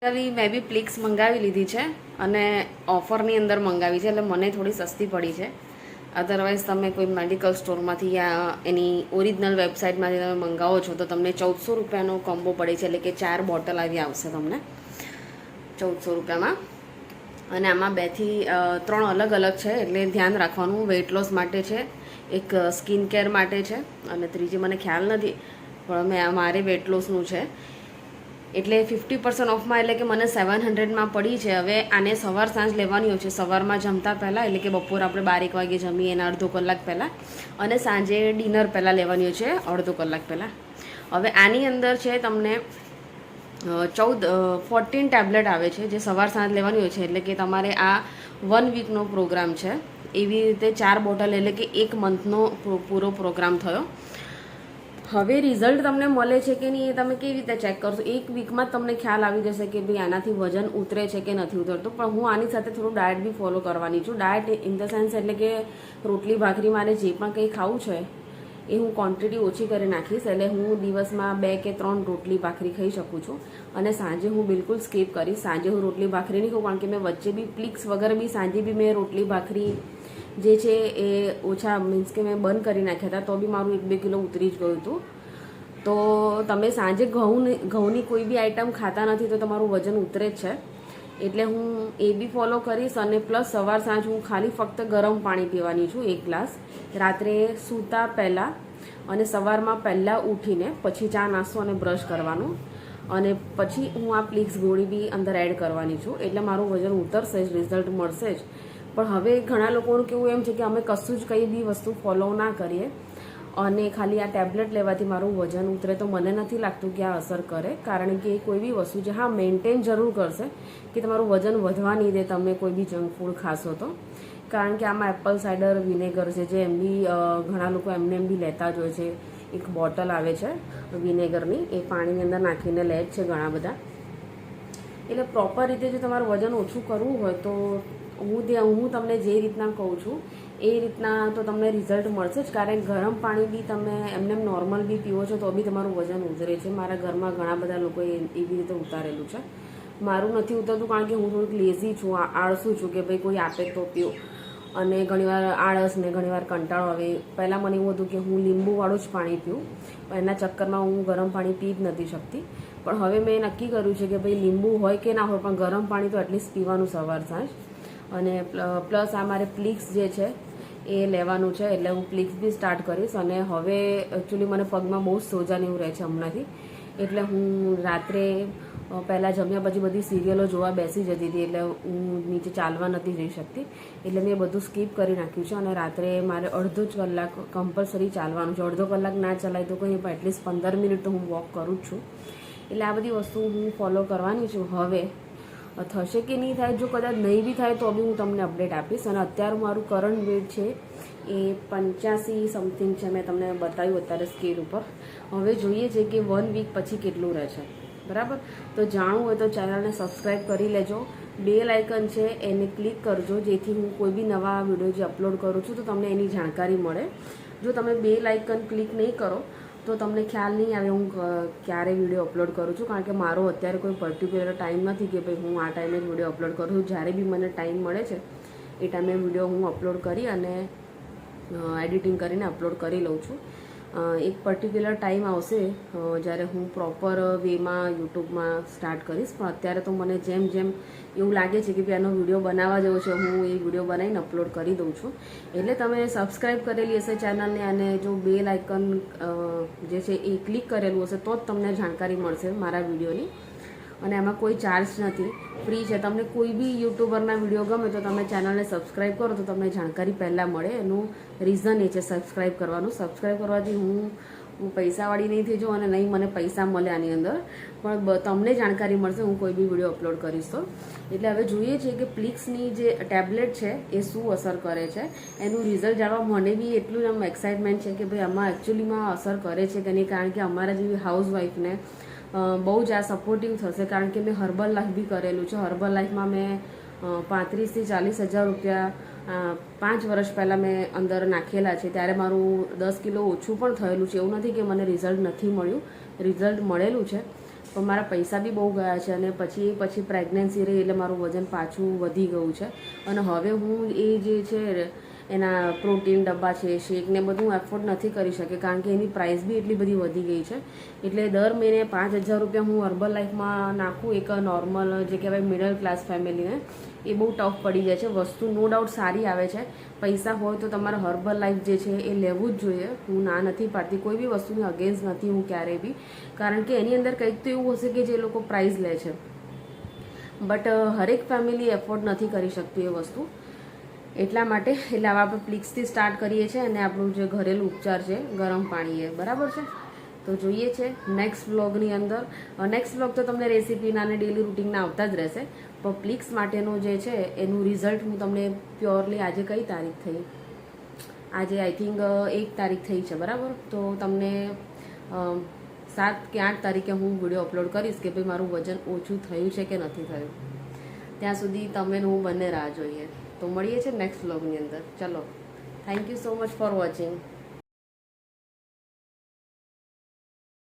મેં બી પ્લિક્સ મંગાવી લીધી છે અને ઓફરની અંદર મંગાવી છે, એટલે મને થોડી સસ્તી પડી છે. અધરવાઇઝ તમે કોઈ મેડિકલ સ્ટોરમાંથી યા એની ઓરિજિનલ વેબસાઇટમાંથી તમે મંગાવો છો તો તમને 1400 રૂપિયાનો કોમ્બો પડે છે, એટલે કે 4 બોટલ આવી આવશે તમને 1400 રૂપિયામાં. અને આમાં 2 થી 3 અલગ અલગ છે, એટલે ધ્યાન રાખવાનું. વેઇટ લોસ માટે છે, એક સ્કિન કેર માટે છે, અને ત્રીજી મને ખ્યાલ નથી, પણ મારે વેઇટ લોસનું છે. એટલે 50% ઓફમાં, એટલે કે મને 700માં પડી છે. હવે આને સવાર સાંજ લેવાની હોય છે, સવારમાં જમતા પહેલાં, એટલે કે બપોર આપણે 12 વાગે જમીએ એના અડધો કલાક પહેલાં, અને સાંજે ડિનર પહેલાં લેવાની હોય છે અડધો કલાક પહેલાં. હવે આની અંદર છે તમને 14 ટેબ્લેટ આવે છે, જે સવાર સાંજ લેવાની હોય છે, એટલે કે તમારે આ 1 વીકનો પ્રોગ્રામ છે. એવી રીતે 4 બોટલ, એટલે કે 1 મંથનો પૂરો પ્રોગ્રામ થયો. હવે રિઝલ્ટ તમને મળે છે કે નહીં એ તમે કેવી રીતે ચેક કરશો? 1 વીકમાં જ તમને ખ્યાલ આવી જશે કે ભાઈ આનાથી વજન ઉતરે છે કે નથી ઉતરતું. પણ હું આની સાથે થોડું ડાયટ બી ફોલો કરવાની છું. ડાયટ ઇન ધ સેન્સ એટલે કે રોટલી ભાખરી મારે જે પણ કંઈ ખાવું છે એ હું ક્વોન્ટિટી ઓછી કરી નાખીશ. એટલે હું દિવસમાં 2 કે 3 રોટલી ભાખરી ખાઈ શકું છું, અને સાંજે હું બિલકુલ સ્કીપ કરીશ. સાંજે હું રોટલી ભાખરી નહીં ખાઉં, કારણ કે મેં વચ્ચે બી પ્લિક્સ વગર બી સાંજે બી મેં રોટલી ભાખરી જે છે એ ઓછા, મીન્સ કે મેં બંધ કરી નાખ્યા હતા, તો બી મારું 1-2 કિલો ઉતરી જ ગયું હતું. તો તમે સાંજે ઘઉંની કોઈ બી આઈટમ ખાતા નથી તો તમારું વજન ઉતરે જ છે. એટલે હું એ બી ફોલો કરીશ. અને પ્લસ સવાર સાંજ હું ખાલી ફક્ત ગરમ પાણી પીવાની છું, 1 ગ્લાસ, રાત્રે સૂતા પહેલાં અને સવારમાં પહેલાં ઉઠીને પછી ચા નાસ્તો અને બ્રશ કરવાનું, અને પછી હું આ પ્લિક્સ ગોળી બી અંદર એડ કરવાની છું. એટલે મારું વજન ઉતરશે જ, રિઝલ્ટ મળશે જ. પણ હવે ઘણા લોકોનું કેવું એમ છે કે અમે કશું જ કંઈ બી વસ્તુ ફોલો ના કરીએ અને ખાલી આ ટેબ્લેટ લેવાથી મારું વજન ઉતરે, તો મને નથી લાગતું કે આ અસર કરે. કારણ કે કોઈ બી વસ્તુ છે, હા મેન્ટેન જરૂર કરશે કે તમારું વજન વધવા નહીં દે તમે કોઈ બી જંક ફૂડ ખાશો તો. કારણ કે આમાં એપલ સાઇડર વિનેગર છે, જે એમ બી ઘણા લોકો એમને એમ બી લેતા જ હોય છે. એક બોટલ આવે છે વિનેગરની, એ પાણીની અંદર નાખીને લે જ છે ઘણા બધા. એટલે પ્રોપર રીતે જો તમારું વજન ઓછું કરવું હોય તો હું તમને જે રીતના કહું છું એ રીતના તો તમને રિઝલ્ટ મળશે જ. કારણ ગરમ પાણી બી તમે એમને નોર્મલ બી પીવો છો તો બી તમારું વજન ઉતરે છે. મારા ઘરમાં ઘણા બધા લોકોએ એવી રીતે ઉતારેલું છે. મારું નથી ઉતરતું કારણ કે હું થોડીક લેઝી છું, આળસું છું કે ભાઈ કોઈ આપે તો પીવું. અને ઘણીવાર આળસ ને ઘણીવાર કંટાળો આવે. પહેલાં મને એવું હતું કે હું લીંબુવાળું જ પાણી પીઉં, પણ એના ચક્કરમાં હું ગરમ પાણી પી જ નથી શકતી. પણ હવે મેં નક્કી કર્યું છે કે ભાઈ લીંબુ હોય કે ના હોય, પણ ગરમ પાણી તો એટલીસ્ટ પીવાનું સવાર સાંજ. અને પ્લસ આ મારે પ્લિક્સ જે છે એ લેવાનું છે, એટલે હું પ્લિક્સ બી સ્ટાર્ટ કરીશ. અને હવે એકચ્યુઅલી મને પગમાં બહુ જ સોજા ને એવું રહે છે હમણાંથી, એટલે હું રાત્રે પહેલાં જમ્યા પછી બધી સિરિયલો જોવા બેસી જતી હતી, એટલે હું નીચે ચાલવા નથી જઈ શકતી. એટલે મેં બધું સ્કીપ કરી નાખ્યું છે, અને રાત્રે મારે અડધો જ કલાક કમ્પલસરી ચાલવાનું છે. અડધો કલાક ના ચલાય તો કંઈ પણ એટલીસ્ટ 15 મિનિટ તો હું વોક કરું જ છું. એટલે આ બધી વસ્તુ હું ફોલો કરવાની છું. હવે થશે કે નહીં થાય, જો કદાચ નહીં બી થાય તો બી હું તમને અપડેટ આપીશ. અને અત્યારે મારું કરંટ વેટ છે એ 85 સમથિંગ છે, મેં તમને બતાવ્યું અત્યારે સ્કેલ ઉપર. હવે જોઈએ છે કે 1 વીક પછી કેટલું રહે છે, બરાબર? તો જાણવું હોય તો ચેનલને સબસ્ક્રાઈબ કરી લેજો. બેલ આઇકન છે એને ક્લિક કરજો, જેથી હું કોઈ બી નવા વિડીયો જે અપલોડ કરું છું તો તમને એની જાણકારી મળે. જો તમે બેલ આઇકન ક્લિક નહીં કરો તો તમને ખ્યાલ નહીં આવે હું ક્યારે વિડીયો અપલોડ કરું છું. કારણ કે મારો અત્યારે કોઈ પર્ટિક્યુલર ટાઈમ નથી કે ભાઈ હું આ ટાઈમે જ વિડીયો અપલોડ કરું છું. જ્યારે બી મને ટાઈમ મળે છે એ ટાઈમે વિડીયો હું અપલોડ કરી અને એડિટિંગ કરીને અપલોડ કરી લઉં છું. એક પર્ટિક્યુલર ટાઈમ આવશે જ્યારે હું પ્રોપર વેમાં યુટ્યુબમાં સ્ટાર્ટ કરીશ. પણ અત્યારે તો મને જેમ જેમ એવું લાગે છે કે ભાઈ આનો વિડીયો બનાવવા જેવો છે, હું એ વિડીયો બનાવીને અપલોડ કરી દઉં છું. એટલે તમે સબસ્ક્રાઈબ કરેલી હશે ચેનલને, અને જો બેલ આઇકન જે છે એ ક્લિક કરેલું હશે તો જ તમને જાણકારી મળશે મારા વિડીયોની. અને એમાં કોઈ ચાર્જ નથી, ફ્રી છે. તમને કોઈ બી યુટ્યુબરના વિડીયો ગમે તો તમે ચેનલને સબસ્ક્રાઈબ કરો તો તમને જાણકારી પહેલાં મળે. એનું રીઝન એ છે સબસ્ક્રાઈબ કરવાનું. સબસ્ક્રાઈબ કરવાથી હું પૈસાવાળી નહીં થઈ જાઉં અને નહીં મને પૈસા મળે આની અંદર, પણ તમને જાણકારી મળશે હું કોઈ બી વિડીયો અપલોડ કરીશ તો. એટલે હવે જોઈએ છીએ કે પ્લિક્સની જે ટેબ્લેટ છે એ શું અસર કરે છે. એનું રિઝલ્ટ જાણવા મને બી એટલું જ આમ એક્સાઇટમેન્ટ છે કે ભાઈ આમાં એકચ્યુઅલીમાં અસર કરે છે કે નહીં. કારણ કે અમારા જેવી હાઉસવાઈફને બહુ જ આ સપોર્ટિવ થશે. કારણ કે મેં હર્બલ લાઈફ બી કરેલું છે. હર્બલ લાઈફમાં મેં 35 થી 40 હજાર રૂપિયા 5 વર્ષ પહેલાં મેં અંદર નાખેલા છે. ત્યારે મારું 10 કિલો ઓછું પણ થયેલું છે. એવું નથી કે મને રિઝલ્ટ નથી મળ્યું, રિઝલ્ટ મળેલું છે. પણ મારા પૈસા બી બહુ ગયા છે અને પછી પ્રેગ્નન્સી રહી એટલે મારું વજન પાછું વધી ગયું છે અને હવે હું એ જે છે એના પ્રોટીન ડબ્બા છે શેક ને બધું એફોર્ડ નથી કરી શકે કારણ કે એની પ્રાઇસ બી એટલી બધી વધી ગઈ છે એટલે દર મહિને 5,000 રૂપિયા હું હર્બલ લાઈફમાં નાખું એક નોર્મલ જે કહેવાય મિડલ ક્લાસ ફેમિલીને એ બહુ ટફ પડી જાય છે. વસ્તુ નો ડાઉટ સારી આવે છે, પૈસા હોય તો તમારે હર્બલ લાઈફ જે છે એ લેવું જ જોઈએ. હું ના નથી પાડતી, કોઈ બી વસ્તુની અગેન્સ્ટ નથી હું ક્યારેય બી, કારણ કે એની અંદર કંઈક તો એવું હશે કે જે લોકો પ્રાઇઝ લે છે બટ હરેક ફેમિલી એફોર્ડ નથી કરી શકતી એ વસ્તુ. એટલા માટે એટલે હવે આપણે પ્લિક્સથી સ્ટાર્ટ કરીએ છીએ અને આપણું જે ઘરેલું ઉપચાર છે ગરમ પાણી એ બરાબર છે. તો જોઈએ છે નેક્સ્ટ વ્લોગની અંદર. નેક્સ્ટ વ્લોગ તો તમને રેસીપીના અને ડેલી રૂટીનના આવતા જ રહેશે, પણ પ્લિક્સ માટેનું જે છે એનું રિઝલ્ટ હું તમને પ્યોરલી આજે કઈ તારીખ થઈ, આજે આઈ થિંક 1 તારીખ થઈ છે બરાબર. તો તમને 7 કે 8 તારીખે હું વિડીયો અપલોડ કરીશ કે ભાઈ મારું વજન ઓછું થયું છે કે નથી થયું. ત્યાં સુધી તમે હું બંને રાહ જોઈએ. તો મળીએ છીએ નેક્સ્ટ વ્લોગની અંદર. ચલો, thank you so much for watching.